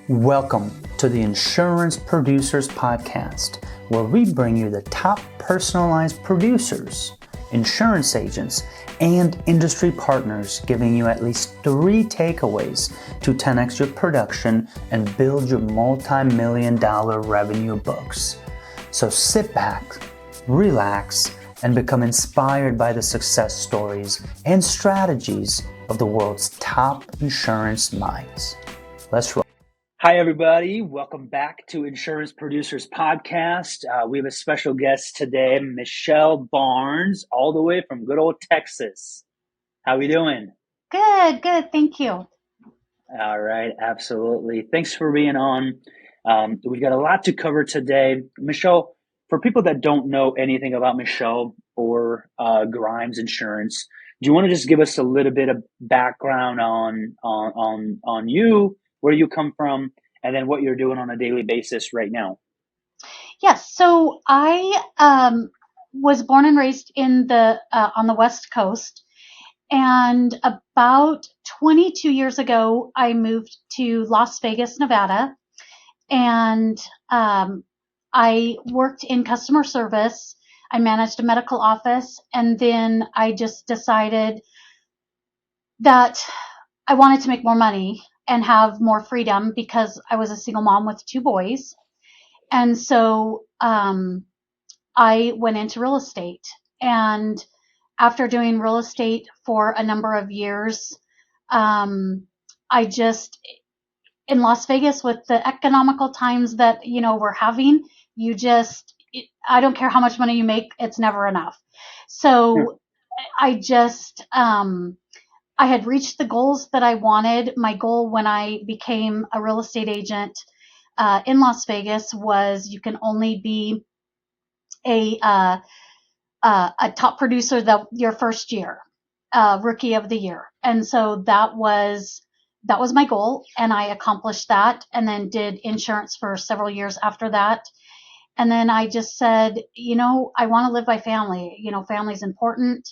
Welcome to the Insurance Producers Podcast, where we bring you the top personalized producers, insurance agents, and industry partners, giving you at least 3 takeaways to 10x your production and build your multi-million-dollar revenue books. So sit back, relax, and become inspired by the success stories and strategies of the world's top insurance minds. Let's roll. Hi, everybody. Welcome back to Insurance Producers Podcast. We have a special guest today, Michelle Barnes, all the way from good old Texas. How we doing? Good. Thank you. All right. Absolutely. Thanks for being on. We've got a lot to cover today. Michelle, for people that don't know anything about Michelle or Grimes Insurance, do you want to just give us a little bit of background on you, where you come from, and then what you're doing on a daily basis right now? Yes. So I was born and raised in on the West Coast, and about 22 years ago, I moved to Las Vegas, Nevada, and I worked in customer service. I managed a medical office, and then I just decided that I wanted to make more money and have more freedom because I was a single mom with 2 boys. And so I went into real estate. And after doing real estate for a number of years, I just, in Las Vegas, with the economical times that, we're having, I don't care how much money you make, it's never enough. So I just, I had reached the goals that I wanted. My goal when I became a real estate agent in Las Vegas was you can only be a top producer your first year, rookie of the year, and so that was my goal, and I accomplished that, and then did insurance for several years after that, and then I just said, I want to live by family. Family's important.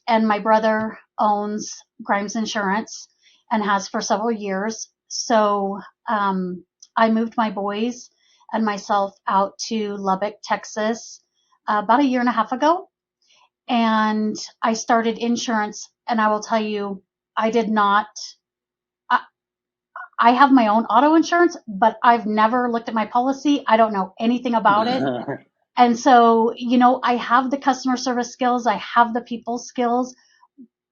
And my brother owns Grimes Insurance and has for several years. So I moved my boys and myself out to Lubbock, Texas, about a year and a half ago. And I started insurance. And I will tell you, I have my own auto insurance, but I've never looked at my policy. I don't know anything about it. And so, I have the customer service skills, I have the people skills,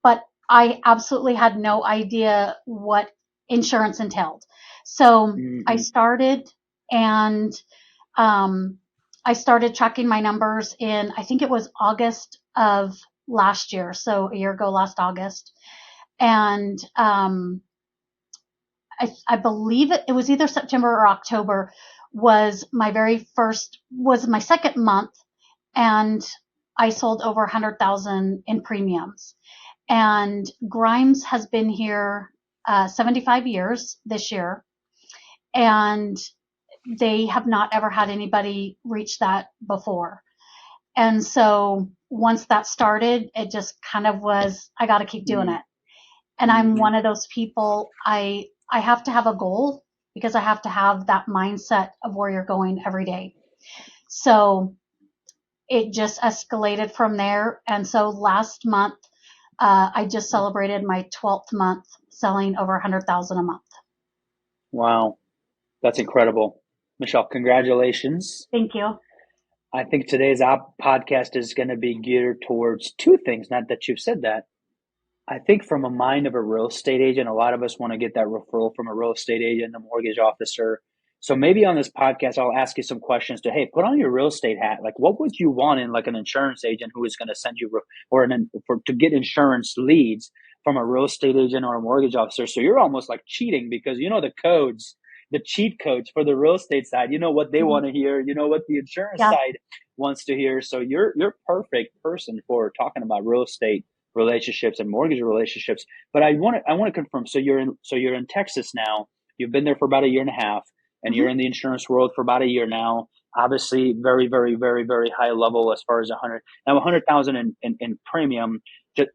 but I absolutely had no idea what insurance entailed. So I started, and I started tracking my numbers in, I think it was August of last year. So a year ago, last August. And I believe it was either September or October was my second month, and I sold over 100,000 in premiums. And Grimes has been here 75 years this year, and they have not ever had anybody reach that before. And so once that started, it just kind of was, I got to keep doing it. And I'm one of those people, I have to have a goal because I have to have that mindset of where you're going every day. So it just escalated from there. And so last month, I just celebrated my 12th month selling over 100,000 a month. Wow. That's incredible. Michelle, congratulations. Thank you. I think today's podcast is going to be geared towards 2 things. Not that you've said that. I think from a mind of a real estate agent, a lot of us want to get that referral from a real estate agent, a mortgage officer. So maybe on this podcast, I'll ask you some questions to, hey, put on your real estate hat. Like, what would you want in like an insurance agent who is going to send you to get insurance leads from a real estate agent or a mortgage officer? So you're almost like cheating because you know the codes, the cheat codes for the real estate side. You know what they want to hear. You know what the insurance side wants to hear. So you're perfect person for talking about real estate relationships and mortgage relationships. But I want to confirm. So you're in Texas now. You've been there for about a year and a half, and you're in the insurance world for about a year now. Obviously, very, very, very, very high level as far as 100,000 in premium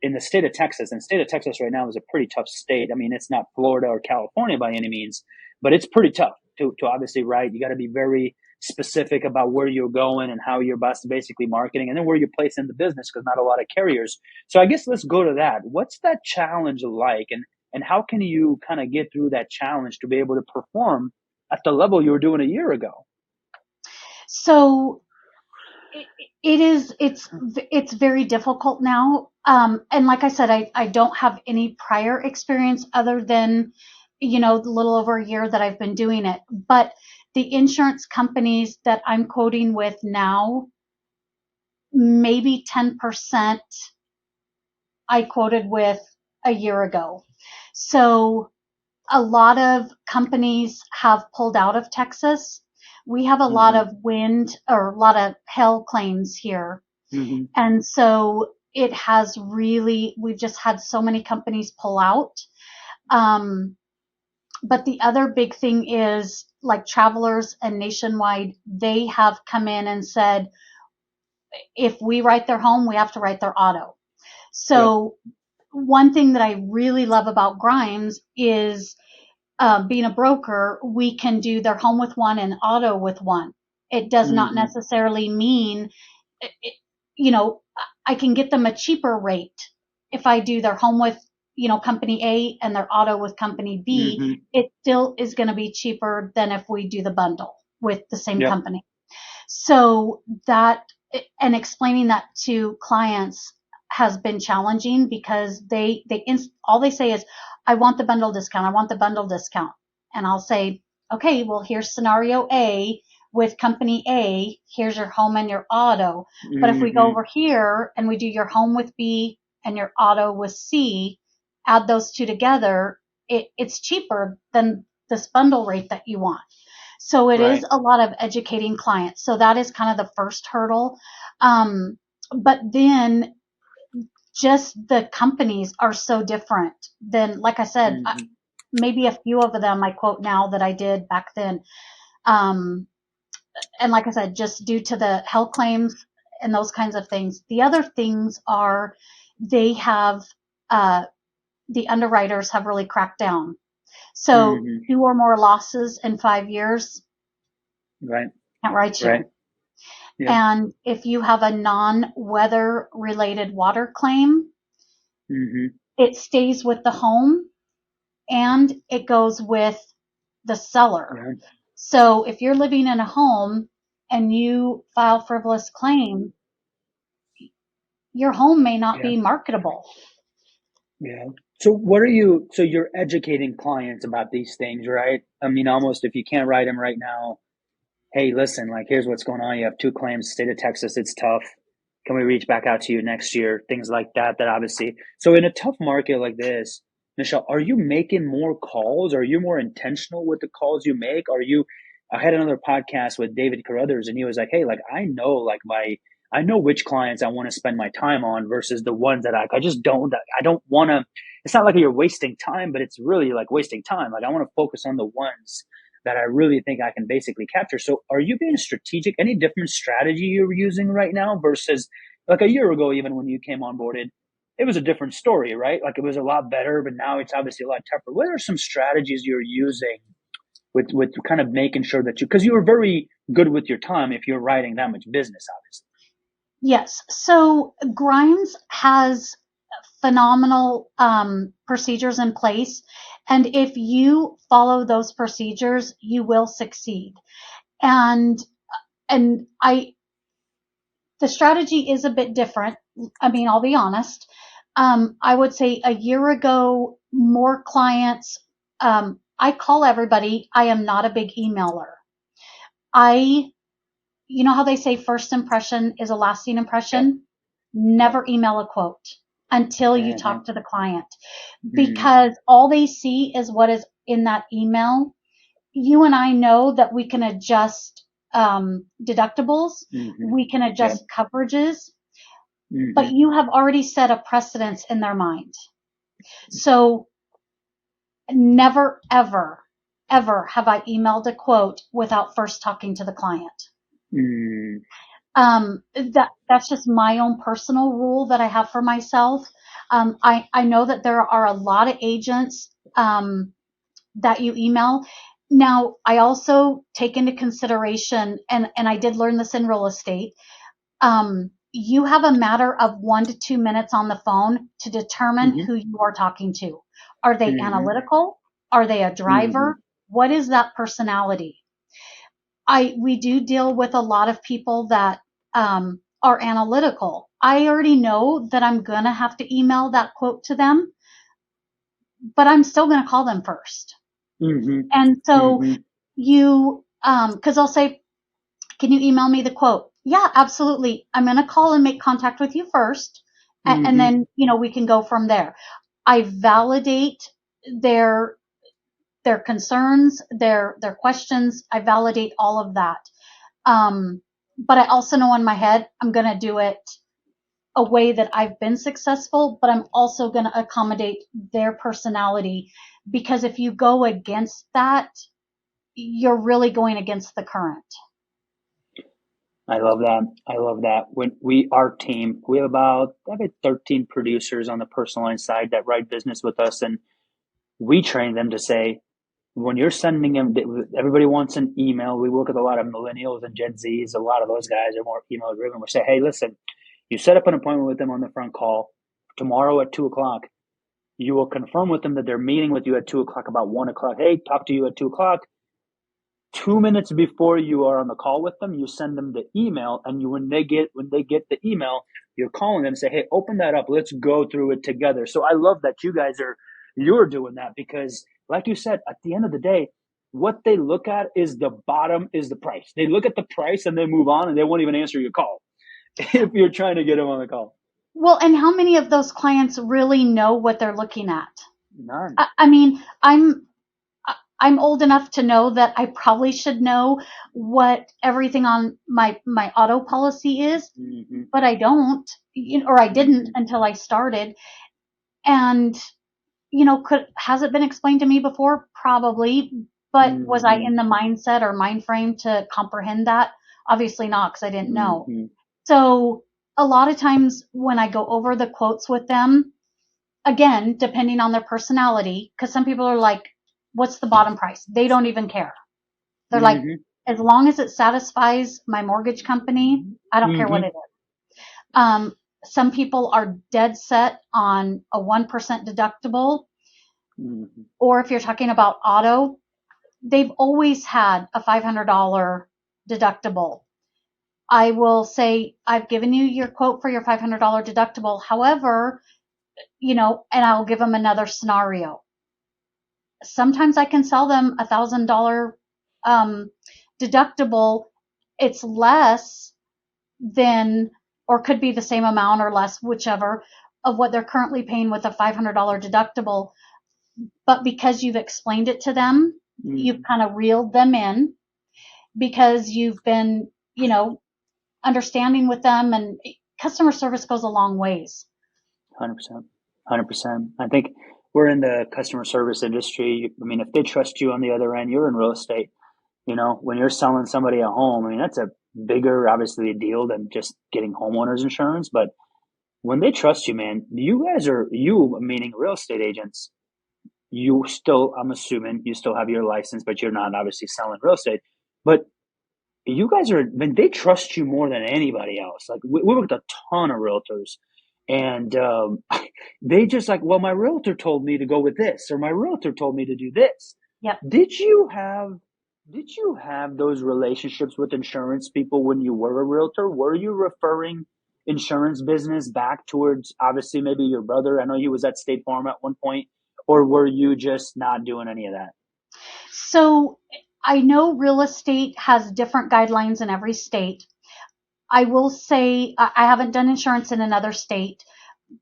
in the state of Texas. And the state of Texas right now is a pretty tough state. I mean, it's not Florida or California by any means, but it's pretty tough to obviously write. You got to be very specific about where you're going and how you're basically marketing, and then where you're placing the business, because not a lot of carriers. So I guess let's go to that. What's that challenge like, and how can you kind of get through that challenge to be able to perform at the level you were doing a year ago? So it's very difficult now. And like I said, I don't have any prior experience other than, the little over a year that I've been doing it. But the insurance companies that I'm quoting with now, maybe 10% I quoted with a year ago. So a lot of companies have pulled out of Texas. We have a lot Mm-hmm. of wind or a lot of hail claims here. Mm-hmm. And so we've just had so many companies pull out. But the other big thing is like Travelers and Nationwide, they have come in and said, if we write their home, we have to write their auto. Yep. So one thing that I really love about Grimes is being a broker, we can do their home with one and auto with one. It does not Mm-hmm. necessarily mean, you know, I can get them a cheaper rate if I do their home with, company A and their auto with company B. Mm-hmm. It still is going to be cheaper than if we do the bundle with the same Yep. company. So that, and explaining that to clients has been challenging because all they say is, I want the bundle discount. I want the bundle discount. And I'll say, okay, well, here's scenario A with company A. Here's your home and your auto. But if we go Mm-hmm. over here and we do your home with B and your auto with C, add those two together, it's cheaper than this bundle rate that you want. So it is Right. a lot of educating clients. So that is kind of the first hurdle. But then just the companies are so different than, like I said, Mm-hmm. maybe a few of them I quote now that I did back then. Um, and like I said, just due to the health claims and those kinds of things. The other things are they have, uh, the underwriters have really cracked down. So Mm-hmm. 2 or more losses in 5 years Right. can't write Right. you. Yep. And if you have a non-weather related water claim, Mm-hmm. it stays with the home and it goes with the seller. Yeah. So if you're living in a home and you file frivolous claim, your home may not Yeah. be marketable. Yeah. So what are you, so you're educating clients about these things, right? I mean, almost if you can't write them right now, hey, listen, like, here's what's going on. You have two claims, state of Texas, it's tough. Can we reach back out to you next year? Things like that, that obviously. So in a tough market like this, Michelle, are you making more calls? Are you more intentional with the calls you make? I had another podcast with David Carruthers and he was like, hey, like, I know which clients I want to spend my time on versus the ones that I just I don't want to, it's not like you're wasting time, but it's really like wasting time. Like I want to focus on the ones that I really think I can basically capture. So are you being strategic? Any different strategy you're using right now versus like a year ago, even when you came on boarded, it was a different story, right? Like it was a lot better, but now it's obviously a lot tougher. What are some strategies you're using with kind of making sure that because you were very good with your time if you're writing that much business, obviously. Yes. So Grimes has phenomenal procedures in place. And if you follow those procedures, you will succeed. And and the strategy is a bit different. I mean, I'll be honest. I would say a year ago, more clients. I call everybody. I am not a big emailer. I, you know how they say first impression is a lasting Yep. impression? Yep. Never email a quote until you Uh-huh. talk to the client Mm-hmm. because all they see is what is in that email. You and I know that we can adjust deductibles, Mm-hmm. we can Yep. adjust coverages, but Mm-hmm. you have already set a precedence in their mind. So never, ever, ever have I emailed a quote without first talking to the client. Mm-hmm. That's just my own personal rule that I have for myself. I know that there are a lot of agents that you email. Now, I also take into consideration, and I did learn this in real estate, you have a matter of 1 to 2 minutes on the phone to determine Mm-hmm. who you are talking to. Are they Mm-hmm. analytical? Are they a Mm-hmm. driver? What is that personality? We do deal with a lot of people that are analytical. I already know that I'm gonna have to email that quote to them, but I'm still gonna call them first. Mm-hmm. And so Mm-hmm. because I'll say, can you email me the quote? Yeah, absolutely. I'm going to call and make contact with you first. And Mm-hmm. then, we can go from there. I validate their, their concerns, their questions. I validate all of that. But I also know in my head, I'm going to do it a way that I've been successful, but I'm also going to accommodate their personality, because if you go against that, you're really going against the current. I love that. I love that. When our team, we have I have 13 producers on the personal line side that write business with us, and we train them to say, when you're sending them, everybody wants an email. We work with a lot of millennials and Gen Zs. A lot of those guys are more email driven. We say, hey, listen, you set up an appointment with them on the front call tomorrow at 2 o'clock. You will confirm with them that they're meeting with you at 2 o'clock about 1 o'clock. Hey, talk to you at 2 o'clock. 2 minutes before you are on the call with them, you send them the email, and when they get the email, you're calling them and say, "Hey, open that up. Let's go through it together." So I love that you're doing that, because, like you said, at the end of the day, what they look at is the bottom is the price. They look at the price and they move on, and they won't even answer your call if you're trying to get them on the call. Well, and how many of those clients really know what they're looking at? None. I mean, I'm old enough to know that I probably should know what everything on my auto policy is, Mm-hmm. but I don't, or I didn't Mm-hmm. until I started. And has it been explained to me before? Probably, but was I Mm-hmm. in the mindset or mind frame to comprehend that? Obviously not, because I didn't know. Mm-hmm. So a lot of times when I go over the quotes with them, again, depending on their personality, because some people are like, what's the bottom price? They don't even care. They're like, Mm-hmm. as long as it satisfies my mortgage company, I don't care what Mm-hmm. it is. Some people are dead set on a 1% deductible, Mm-hmm. or if you're talking about auto, they've always had a $500 deductible. I will say, I've given you your quote for your $500 deductible. However, and I'll give them another scenario. Sometimes I can sell them $1,000 um, deductible. It's less than, or could be the same amount or less, whichever, of what they're currently paying with a $500 deductible. But because you've explained it to them, you've Mm-hmm. kind of reeled them in, because you've been, understanding with them, and customer service goes a long ways. 100%. 100%. I think we're in the customer service industry. I mean, if they trust you on the other end, you're in real estate. When you're selling somebody a home, I mean, that's a bigger, obviously, a deal than just getting homeowners insurance. But when they trust you, man, you, meaning real estate agents, you still, I'm assuming you still have your license, but you're not obviously selling real estate. But you guys are, man, they trust you more than anybody else. Like, we work with a ton of realtors, and they just like, well, my realtor told me to go with this, or my realtor told me to do this. Yep. Did you have did you have those relationships with insurance people when you were a realtor? Were you referring insurance business back towards, obviously, maybe your brother? I know he was at State Farm at one point, or were you just not doing any of that? So I know real estate has different guidelines in every state. I will say I haven't done insurance in another state,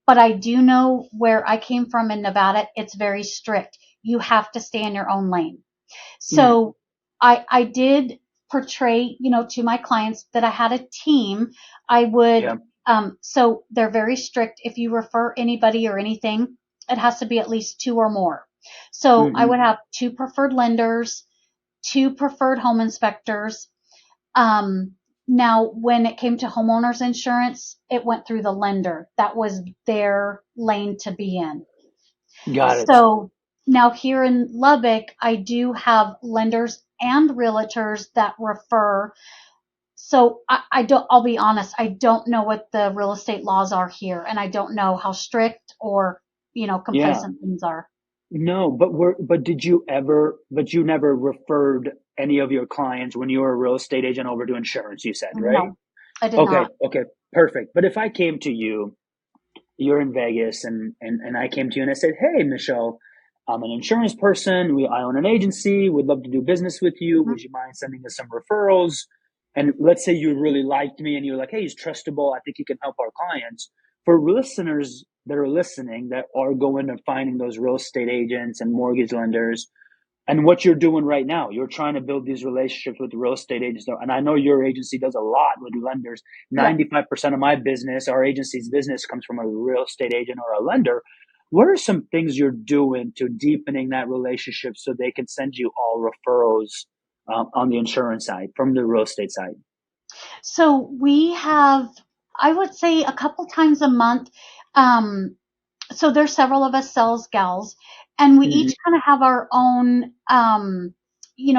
but I do know where I came from in Nevada, it's very strict. You have to stay in your own lane. Mm, So I did portray, to my clients that I had a team. I would, yeah. so they're very strict. If you refer anybody or anything, it has to be at least two or more. So I Hmm. would have two preferred lenders, two preferred home inspectors. Um, Now, when it came to homeowners insurance, it went through the lender. That was their lane to be in. Got it. So Now here in Lubbock, I do have lenders and realtors that refer. So I don't, I'll be honest, I don't know what the real estate laws are here, and I don't know how strict or, Yeah. complacent things are. No, but you never referred any of your clients when you were a real estate agent over to insurance, you said, right? No, I did Okay, not. okay, perfect. But if I came to you, you're in Vegas, and I came to you and I said, "Hey, Michelle, I'm an insurance person. I own an agency. Would love to do business with you. Mhm. Would you mind sending us some referrals?" And let's say you really liked me and you're like, "Hey, he's trustable. I think he can help our clients." For listeners that are listening that are going and finding those real estate agents and mortgage lenders, and what you're doing right now, you're trying to build these relationships with the real estate agents. And I know your agency does a lot with lenders. Yep. 95% of my business, our agency's business, comes from a real estate agent or a lender. What are some things you're doing to deepening that relationship so they can send you all referrals on the insurance side from the real estate side? So we have, I would say, a couple times a month. Um, so there's several of us sales gals, and we Mm-hmm. each kind of have our own.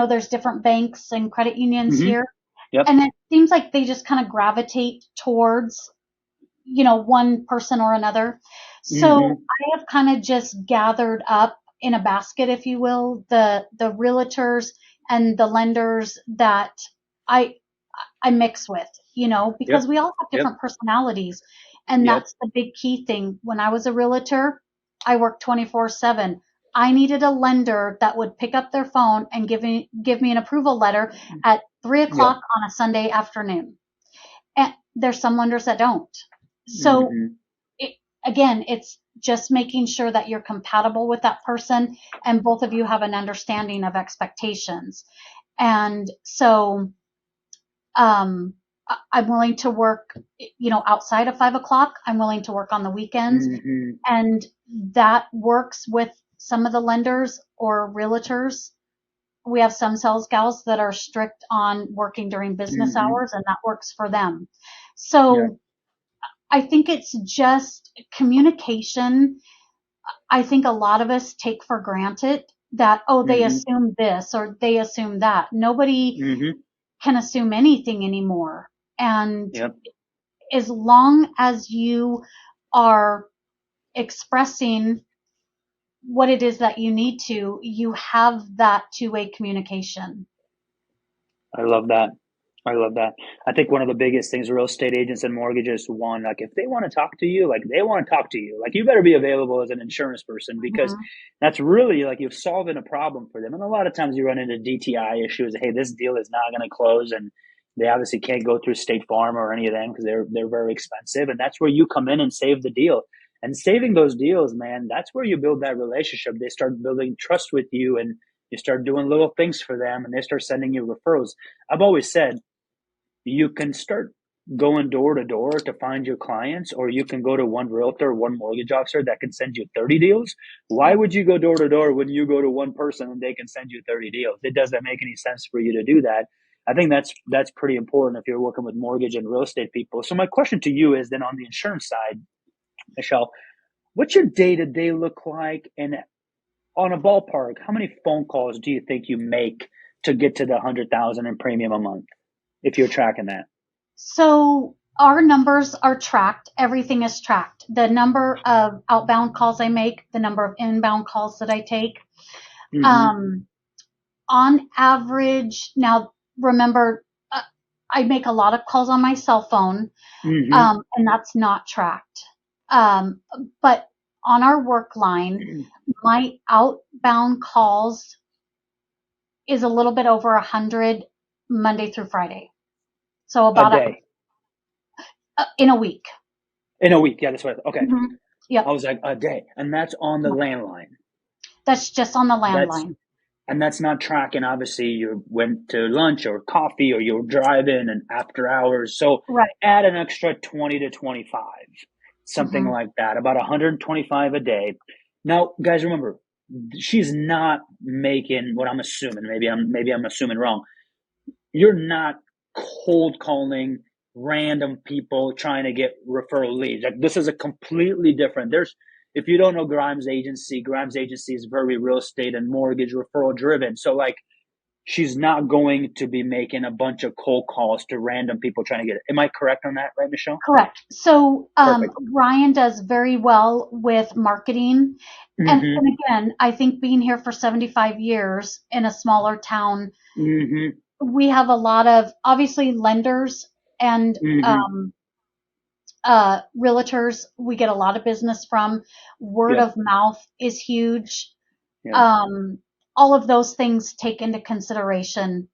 There's different banks and credit unions Mm-hmm. here, Yep. and it seems like they just kind of gravitate towards, one person or another. So Mm-hmm. I have kind of just gathered up in a basket, if you will, the realtors and the lenders that I I mix with, because Yep. we all have Yep. different personalities. And Yep. that's the big key thing. When I was a realtor, I worked 24/7. I needed a lender that would pick up their phone and give me an approval letter at 3 o'clock Yep. on a Sunday afternoon. And there's some lenders that don't. So Mm-hmm. it, again, it's just making sure that you're compatible with that person and both of you have an understanding of expectations. And so um, I'm willing to work, outside of 5 o'clock. I'm willing to work on the weekends, Mm-hmm. and that works with some of the lenders or realtors. We have some sales gals that are strict on working during business Mm-hmm. hours, and that works for them. Yeah. So I think it's just communication. I think a lot of us take for granted that, oh, they Mm-hmm. assume this or they assume that. Nobody Mm-hmm. can assume anything anymore. And Yep. as long as you are expressing what it is that you need to, you have that two-way communication. I love that. I love that. I think one of the biggest things real estate agents and mortgages, one, like if they want to talk to you, like they want to talk to you. Like you better be available as an insurance person because Mhm. that's really like you're solving a problem for them. And a lot of times you run into DTI issues. Hey, this deal is not going to close, and they obviously can't go through State Farm or any of them because they're very expensive. And that's where you come in and save the deal. And saving those deals, man, that's where you build that relationship. They start building trust with you, and you start doing little things for them, and they start sending you referrals. I've always said you can start going door to door to find your clients, or you can go to one realtor, one mortgage officer that can send you 30 deals. Why Yep. would you go door to door when you go to one person and they can send you 30 deals? It doesn't make any sense for you to do that. I think that's pretty important if you're working with mortgage and real estate people. So my question to you is then on the insurance side, Michelle, what's your day to day look like? And on a ballpark, how many phone calls do you think you make to get to the 100,000 in premium a month if you're tracking that? So our numbers are tracked. Everything is tracked. The number of outbound calls I make, the number of inbound calls that I take. Mm-hmm. Um, on average, now remember, I make a lot of calls on my cell phone, Mm-hmm. and that's not tracked. Um, but on our work line, my outbound calls is a little bit over 100 Monday through Friday. So A about day in a week. in a week. Yeah, that's what. Okay, Hmm. I Yep. was like a day, and that's on the landline. That's just on the That's landline. and that's not tracking. Obviously, you went to lunch or coffee, or you're driving and after hours. So Right. add an extra 20 to 25, something Hmm. like that, about 125 a day. Now, guys, remember, she's not making what I'm assuming. Maybe I'm assuming wrong. You're not cold calling random people trying to get referral leads. Like this is a completely different. if you don't know Grimes Agency is very real estate and mortgage referral driven. So like, she's not going to be making a bunch of cold calls to random people trying to get it. Am I correct on that, right, Michelle? Correct. So Perfect. Ryan does very well with marketing. Mm-hmm. And again, I think being here for 75 years in a smaller town, Mm-hmm. we have a lot of obviously lenders and Mm-hmm. realtors we get a lot of business from. Word Yep. of mouth is huge. Yep. Um, all of those things take into consideration.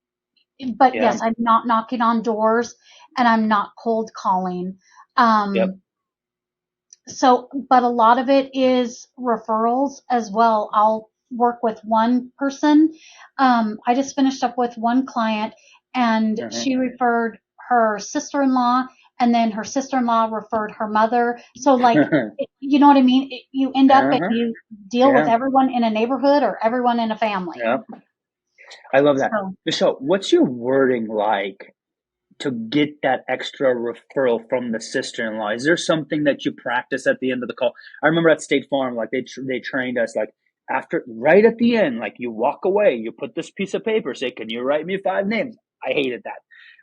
But Yeah. yes, I'm not knocking on doors and I'm not cold calling. Yep. So, but a lot of it is referrals as well. I'll work with one person. I just finished up with one client and Uh-huh. she referred her sister-in-law and then her sister-in-law referred her mother. So like, you know what I mean? You end up and Uh-huh. you deal with Yeah. everyone in a neighborhood or everyone in a family. Yeah. I love that. So Michelle, what's your wording like to get that extra referral from the sister-in-law? Is there something that you practice at the end of the call? I remember at State Farm, like they trained us, like after right at the end, like you walk away, you put this piece of paper, say, "Can you write me 5 names?" I hated that,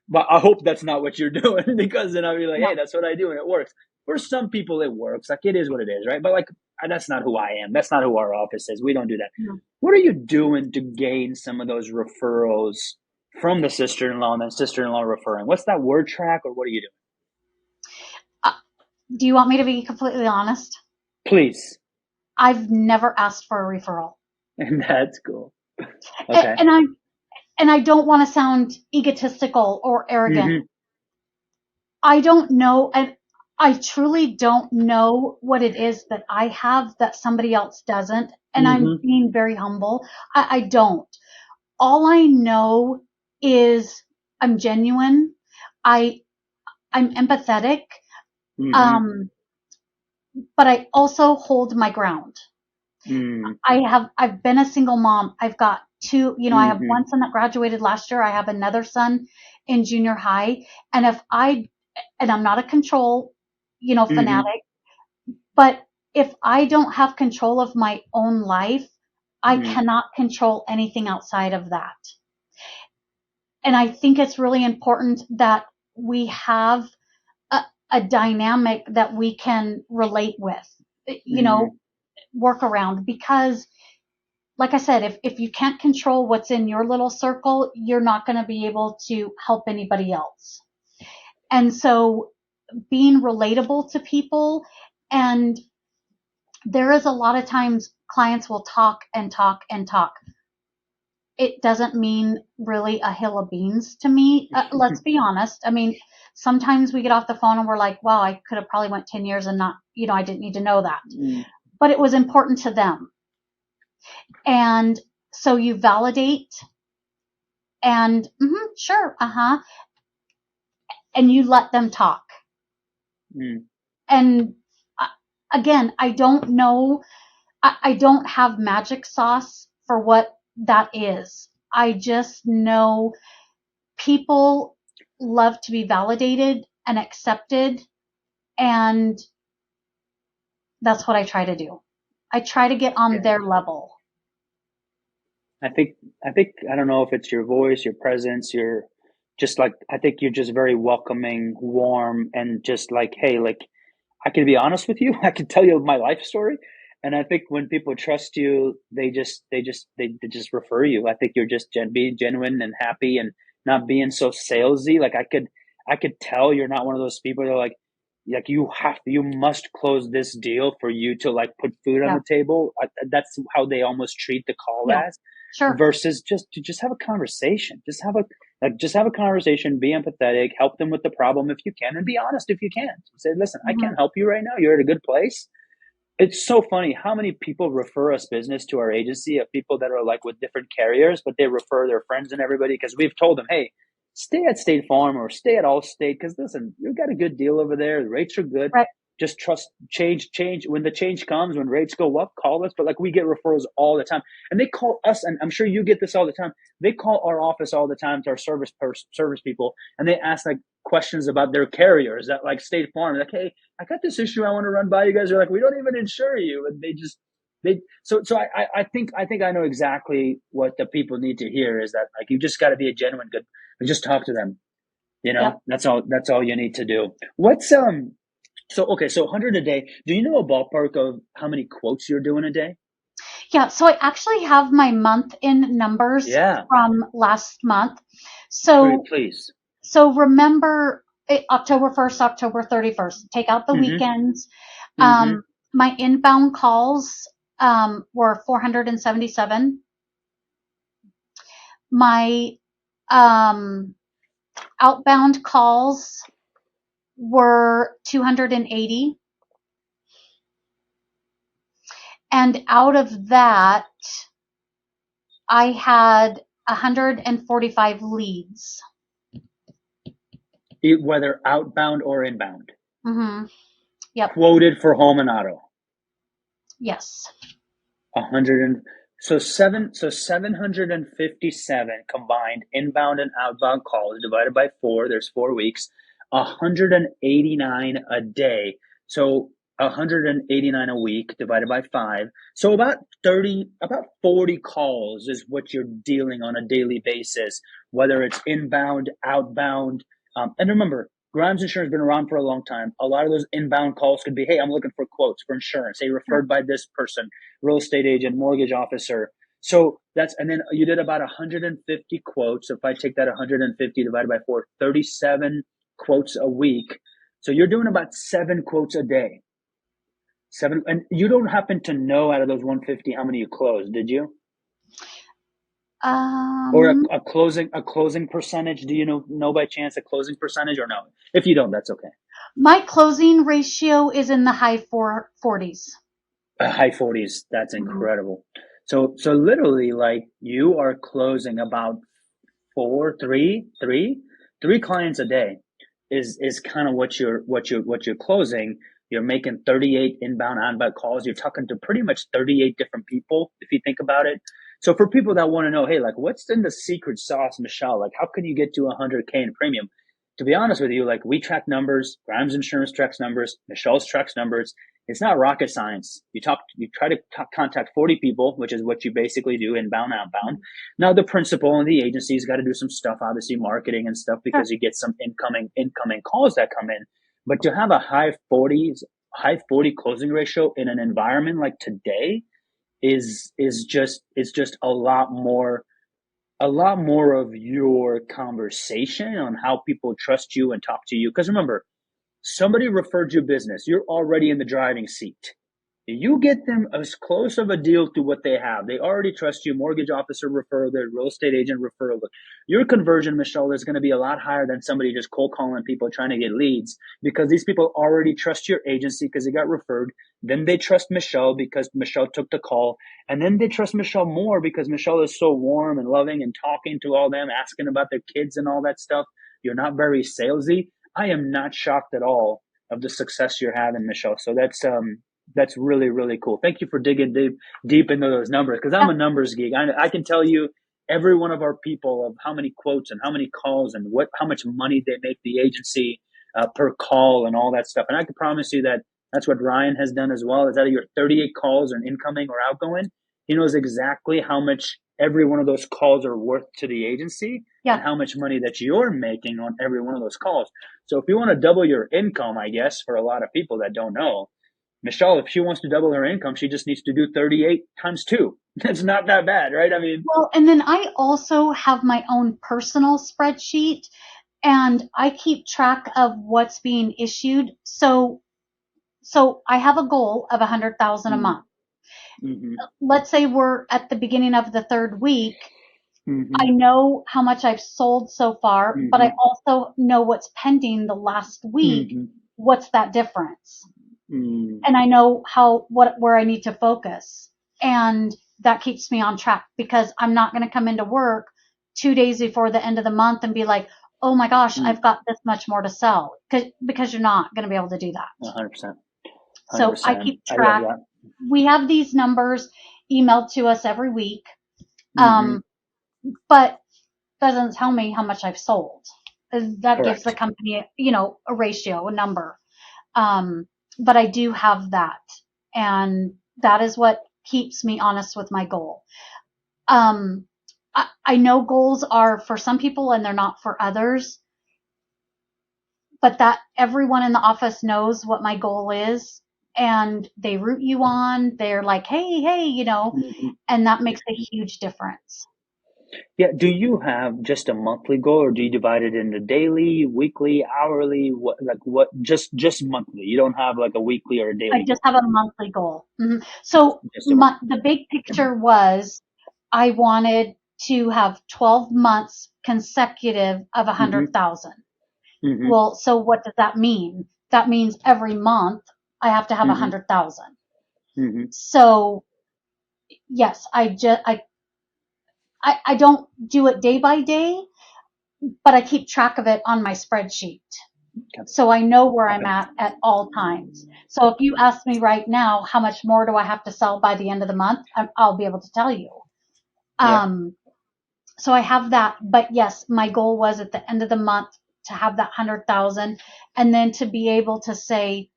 but I hope that's not what you're doing because then I'll be like, no. "Hey, that's what I do, and it works." For some people, it works. Like it is what it is, right? But like that's not who I am. That's not who our office is. We don't do that. No. What are you doing to gain some of those referrals from the sister-in-law and then sister-in-law referring? What's that word track or what are you doing? Uh, do you want me to be completely honest? Please. I've never asked for a referral. And that's cool. Okay. And I don't want to sound egotistical or arrogant. Mm-hmm. I don't know, and I truly don't know what it is that I have that somebody else doesn't. And I'm Mm-hmm. being very humble. I don't. All I know is I'm genuine. I I'm empathetic. Mm-hmm. Um, but I also hold my ground. Mm-hmm. I've been a single mom. I've got two, I have Mm-hmm. one son that graduated last year. I have another son in junior high. And and I'm not a control, Mm-hmm. fanatic, but if I don't have control of my own life, I Mm-hmm. cannot control anything outside of that. And I think it's really important that we have a, a dynamic that we can relate with, you Mm-hmm. know, work around because like I said, if you can't control what's in your little circle, you're not going to be able to help anybody else. And so being relatable to people, and there is a lot of times clients will talk and talk and talk. It doesn't mean really a hill of beans to me. Let's be honest. I mean, sometimes we get off the phone and we're like, wow, I could have probably went 10 years and not, I didn't need to know that. But it was important to them. And so you validate and sure, and you let them talk. Mm-hmm. And uh, again, I don't know, I don't have magic sauce for what that is. I just know people love to be validated and accepted, and that's what I try to do. I try to get on Yeah. their level. I think I don't know if it's your voice, your presence, your just like I think you're just very welcoming, warm, and just like, hey, like I can be honest with you. I can tell you my life story. And I think when people trust you, they just refer you. I think you're just being genuine and happy and not being so salesy. Like I could tell you're not one of those people that are like you must close this deal for you to like put food on Yeah, the table. That's how they almost treat the call yeah, as sure. versus just have a conversation. Just have a conversation, be empathetic, help them with the problem if you can, and be honest if you can. Say, listen, I hmm can't help you right now. You're at a good place. It's so funny how many people refer us business to our agency of people that are like with different carriers, but they refer their friends and everybody because we've told them, hey, stay at State Farm or stay at Allstate because listen, you've got a good deal over there. The rates are good. Right. Just trust change. When the change comes, when rates go up, call us. But like we get referrals all the time, and they call us, and I'm sure you get this all the time. They call our office all the time to our service people, and they ask like questions about their carriers that like State Farm, like, hey, I got this issue I want to run by you guys. They're like, we don't even insure you. And I think I know exactly what the people need to hear is that like, you just got to be a genuine good, just talk to them. Yep. That's all you need to do. So 100 a day. Do you know a ballpark of how many quotes you're doing a day? Yeah. So I actually have my month in numbers Yeah. from last month. So, Please. so remember October 1st, October 31st, take out the weekends. My inbound calls, were 477. My, outbound calls were 280. And out of that, I had 145 leads. Whether outbound or inbound. Yep. Quoted for home and auto. Yes. 757 combined inbound and outbound calls divided by 4. There's 4 weeks. 189 a day. So 189 a week divided by 5. So about 40 calls is what you're dealing on a daily basis, whether it's inbound, outbound. And remember, Grimes Insurance has been around for a long time. A lot of those inbound calls could be, hey, I'm looking for quotes for insurance. Hey, referred by this person, real estate agent, mortgage officer. So and then you did about 150 quotes. So if I take that 150 divided by 4, 37 quotes a week. So you're doing about 7 quotes a day. 7. And you don't happen to know out of those 150 how many you closed, did you? Or a closing percentage? Do you know by chance a closing percentage or no? If you don't, that's okay. My closing ratio is in the high 40s. High 40s. That's incredible. So literally, like, you are closing about 3 clients a day is kind of what you're closing. You're making 38 inbound outbound calls. You're talking to pretty much 38 different people if you think about it. So for people that want to know, hey, like, what's in the secret sauce, Michelle? Like, how can you get to 100K in premium? To be honest with you, like, we track numbers. Grimes Insurance tracks numbers. Michelle's tracks numbers. It's not rocket science. You try to contact 40 people, which is what you basically do inbound, outbound. Now the principal and the agency's got to do some stuff, obviously marketing and stuff, because you get some incoming calls that come in. But to have a high 40 closing ratio in an environment like today is just a lot more of your conversation on how people trust you and talk to you. Because remember, somebody referred you business. You're already in the driving seat. You get them as close of a deal to what they have. They already trust you. Mortgage officer referral, their real estate agent referral. Your conversion, Michelle, is going to be a lot higher than somebody just cold calling people trying to get leads, because these people already trust your agency because they got referred. Then they trust Michelle because Michelle took the call. And then they trust Michelle more because Michelle is so warm and loving and talking to all them, asking about their kids and all that stuff. You're not very salesy. I am not shocked at all of the success you're having, Michelle. So that's really, really cool. Thank you for digging deep into those numbers, because I'm a numbers geek. I can tell you every one of our people of how many quotes and how many calls and how much money they make the agency per call and all that stuff. And I can promise you that that's what Ryan has done as well. Is out of your 38 calls or incoming or outgoing, he knows exactly how much every one of those calls are worth to the agency and how much money that you're making on every one of those calls. So if you want to double your income, I guess, for a lot of people that don't know, Michelle, if she wants to double her income, she just needs to do 38 times 2. That's not that bad, right? I mean, well, and then I also have my own personal spreadsheet, and I keep track of what's being issued. So I have a goal of 100,000 a month. Let's say we're at the beginning of the 3rd week. I know how much I've sold so far, but I also know what's pending the last week. What's that difference? And I know where I need to focus. And that keeps me on track, because I'm not going to come into work 2 days before the end of the month and be like, oh my gosh, I've got this much more to sell, because you're not going to be able to do that. 100%. So I keep track. We have these numbers emailed to us every week, but doesn't tell me how much I've sold. That gives the Correct. company, a ratio, a number. But I do have that, and that is what keeps me honest with my goal. Um, I know goals are for some people and they're not for others, but that everyone in the office knows what my goal is and they root you on. They're like, hey, Mhm. and that makes a huge difference. Yeah. Do you have just a monthly goal, or do you divide it into daily, weekly, hourly? What, like what? Just monthly. You don't have like a weekly or a I daily just goal. have a monthly goal. So Just a month. the big picture was I wanted to have 12 months consecutive of Mm-hmm. 100,000. Mm-hmm. Well, so what does that mean? That means every month I have to have Mm-hmm. 100,000. Mm-hmm. So yes, I don't do it day by day, but I keep track of it on my spreadsheet. Okay. So I know where I'm Okay. at all times. So if you ask me right now, how much more do I have to sell by the end of the month? I'll be able to tell you. Yeah. Um, so I have that, but yes, my goal was at the end of the month to have that 100,000 and then to be able to say,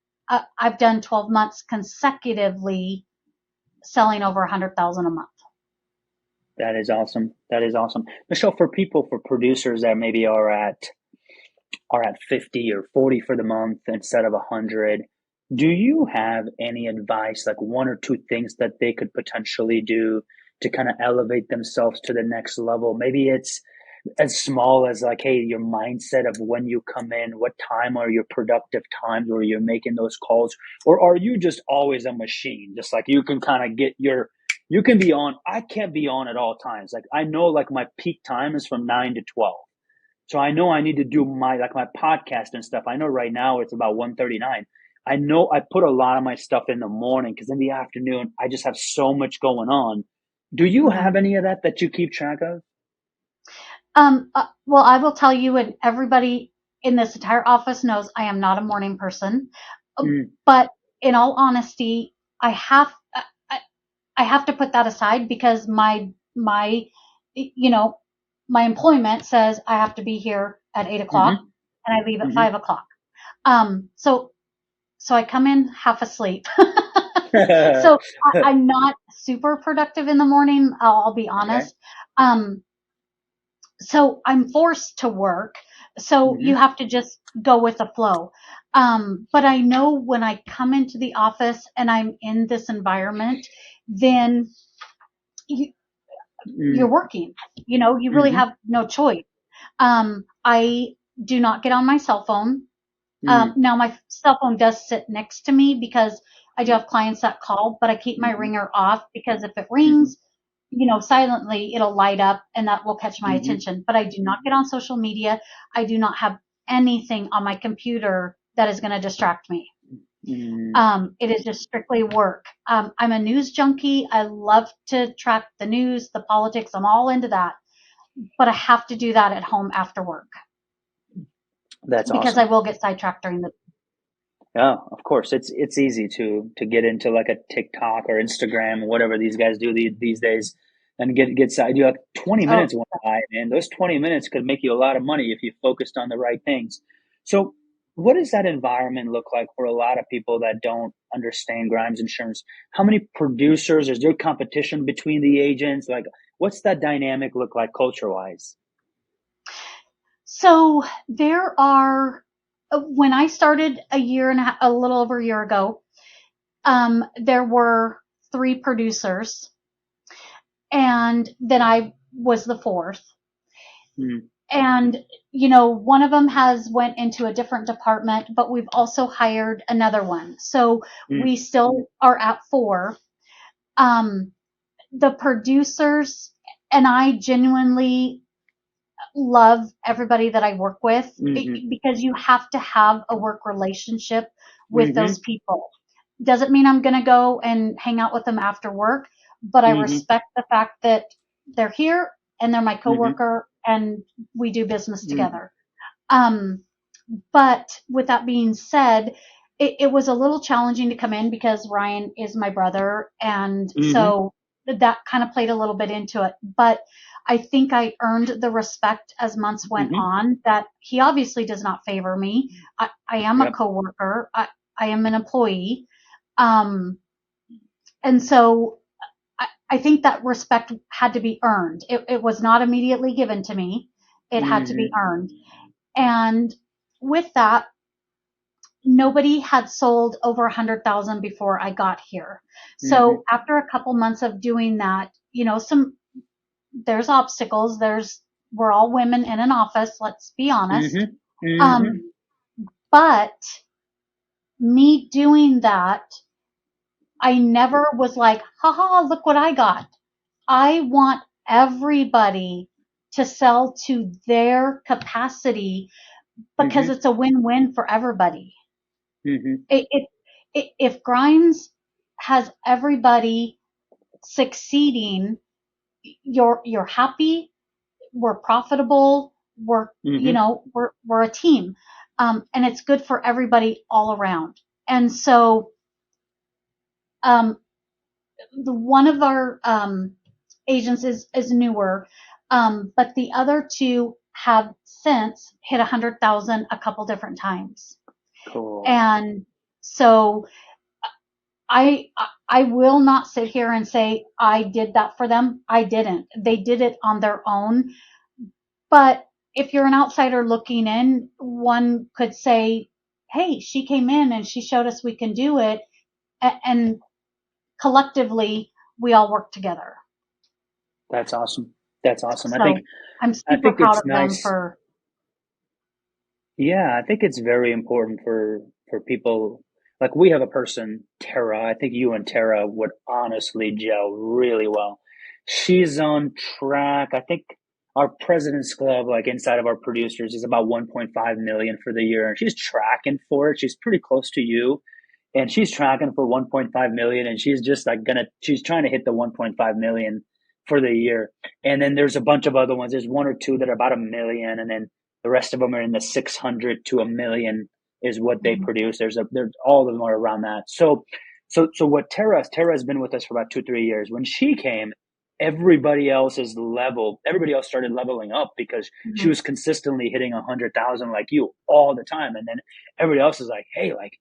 I've done 12 months consecutively selling over 100,000 a month. That is awesome. That is awesome. Michelle, for producers that maybe are at 50 or 40 for the month instead of 100, do you have any advice, like one or two things that they could potentially do to kind of elevate themselves to the next level? Maybe it's as small as like, hey, your mindset of when you come in, what time are your productive times where you're making those calls? Or are you just always a machine? Just like you can kind of you can be on, I can't be on at all times. Like I know like my peak time is from 9 to 12. So I know I need to do my podcast and stuff. I know right now it's about 1:39. I know I put a lot of my stuff in the morning because in the afternoon I just have so much going on. Do you Mm-hmm. have any of that you keep track of? Well, I will tell you, and everybody in this entire office knows I am not a morning person. Mm, But in all honesty, I, I have to put that aside because you know, my employment says I have to be here at 8 o'clock mm-hmm, and I leave at mm-hmm. 5 o'clock. So I come in half asleep. So I'm not super productive in the morning. I'll be Okay. honest. Um, so I'm forced to work. So Mm-hmm, you have to just go with the flow. But I know when I come into the office and I'm in this environment, then you, you're mm, working. You really mm-hmm, have no choice. I do not get on my cell phone. mm, Now my cell phone does sit next to me because I do have clients that call, but I keep my mm-hmm, ringer off because if it mm-hmm, rings, silently, it'll light up and that will catch my mm-hmm, attention. But I do not get on social media. I do not have anything on my computer that is going to distract me. mm. It is just strictly work. I'm a news junkie. I love to track the news, the politics. I'm all into that, but I have to do that at home after work That's because I awesome. will get sidetracked during the. Yeah, of course. It's easy to get into like a TikTok or Instagram, whatever these guys do these days, and get side. You have 20 Oh, minutes went by, and those 20 minutes could make you a lot of money if you focused on the right things. So, what does that environment look like for a lot of people that don't understand Grimes Insurance? How many producers? Is there competition between the agents? Like, what's that dynamic look like culture wise? so there are. When I started a little over a year ago, there were three producers, and then I was the fourth. Mm, And one of them has went into a different department, but we've also hired another one, so mm, we still are at four. um the producers and I genuinely love everybody that I work with, mm-hmm, because you have to have a work relationship with those mm-hmm, people. Doesn't mean I'm going to go and hang out with them after work, but I mm-hmm, respect the fact that they're here and they're my mm-hmm, coworker and we do business mm-hmm, together. Um, but with that being said, it was a little challenging to come in because Ryan is my brother. And mm-hmm, so that kind of played a little bit into it. But I think I earned the respect as months went Mm-hmm. on that he obviously does not favor me. I am a Yep. coworker. I am an employee. Um, and so I think that respect had to be earned. It was not immediately given to me. It had to be Mm-hmm. earned. And with that, nobody had sold over 100,000 before I got here. Mm-hmm. So after a couple months of doing that, there's obstacles. We're all women in an office. Let's be honest. Mm-hmm. Mm-hmm. Um, but me doing that, I never was like, haha, look what I got. I want everybody to sell to their capacity because Mm-hmm. it's a win-win for everybody. Mm-hmm. If Grimes has everybody succeeding, you're happy, we're profitable, Mm-hmm. we're a team, and it's good for everybody all around. And so, um, one of our agents is newer, but the other two have since hit 100,000 a couple different times. Cool. And so I I will not sit here and say I did that for them. I didn't. They did it on their own. But if you're an outsider looking in, one could say, "Hey, she came in and she showed us we can do it." And collectively, we all work together. That's awesome. That's awesome. So I'm I super think proud it's of them nice. for. Yeah, I think it's very important for people. Like we have a person, Tara. I think you and Tara would honestly gel really well. She's on track. I think our President's Club, like inside of our producers, is about 1.5 million for the year, and she's tracking for it. She's pretty close to you, and she's tracking for 1.5 million, and she's just like she's trying to hit the 1.5 million for the year. And then there's a bunch of other ones. There's one or two that are about a million, and then the rest of them are in the 600 to a million is what they Mhm. produce. There's all of them are around that. So what Tara has been with us for about 2 3 years. When she came, everybody else is level. Everybody else started leveling up because she Mhm. was consistently hitting 100,000 like you all the time, and then everybody else is like, hey, like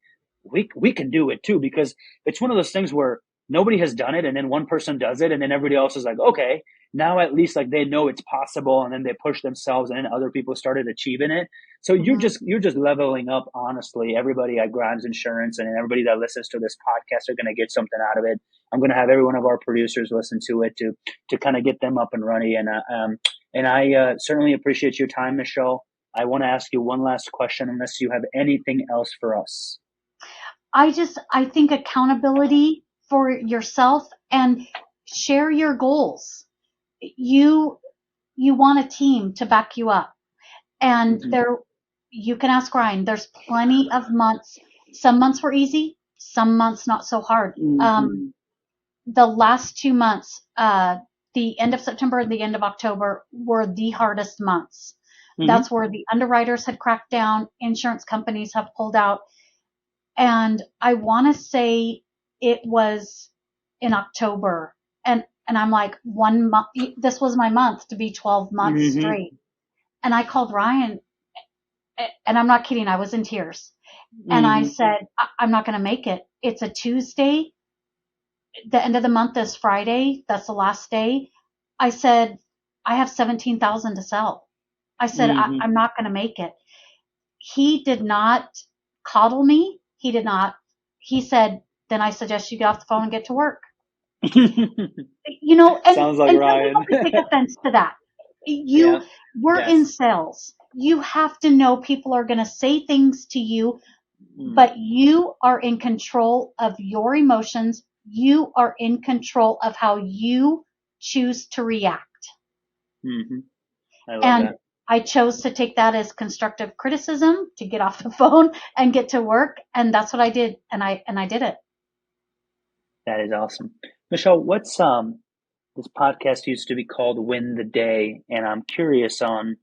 we can do it too, because it's one of those things where nobody has done it, and then one person does it, and then everybody else is like, okay, now at least like they know it's possible, and then they push themselves, and then other people started achieving it. So Mhm. you're just leveling up. Honestly, everybody at Grimes Insurance and everybody that listens to this podcast are going to get something out of it. I'm going to have every one of our producers listen to it to kind of get them up and running. And I certainly appreciate your time, Michelle. I want to ask you one last question, unless you have anything else for us. I think accountability for yourself and share your goals. You you want a team to back you up. And Mm-hmm. you can ask Ryan, there's plenty of months. Some months were easy, some months not so hard. Mm-hmm. The last 2 months, the end of September and the end of October were the hardest months. Mm-hmm. That's where the underwriters had cracked down, insurance companies have pulled out. And I want to say it was in October. And I'm like, 1 month, this was my month to be 12 months Mm-hmm. straight. And I called Ryan, and I'm not kidding, I was in tears. And I Mm-hmm. said, I'm not going to make it. It's a Tuesday. The end of the month is Friday. That's the last day. I said, I have 17,000 to sell. I said, Mm-hmm. I'm not going to make it. He did not coddle me. He did not. He said, then I suggest you get off the phone and get to work. And Sounds like don't Ryan. nobody take offense to that. Yeah. You We're in Yes. sales. You have to know people are going to say things to you, Mm. but you are in control of your emotions. You are in control of how you choose to react. Mm-hmm. I love And that. I chose to take that as constructive criticism to get off the phone and get to work. And that's what I did. And I did it. That is awesome. Michelle, what's this podcast used to be called Win the Day, and I'm curious on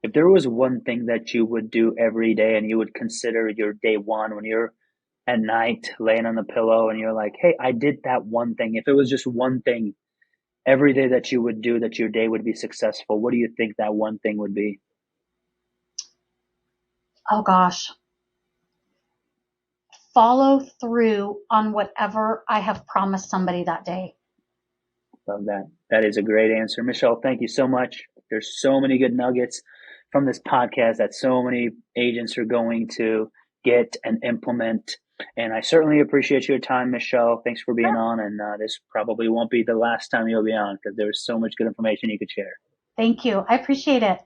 if there was one thing that you would do every day and you would consider your day one when you're at night laying on the pillow and you're like, hey, I did that one thing. If it was just one thing, every day that you would do that your day would be successful, what do you think that one thing would be? Oh gosh. Follow through on whatever I have promised somebody that day. Love that. That is a great answer. Michelle, thank you so much. There's so many good nuggets from this podcast that so many agents are going to get and implement. And I certainly appreciate your time, Michelle. Thanks for being Sure. on. And this probably won't be the last time you'll be on because there was so much good information you could share. Thank you. I appreciate it.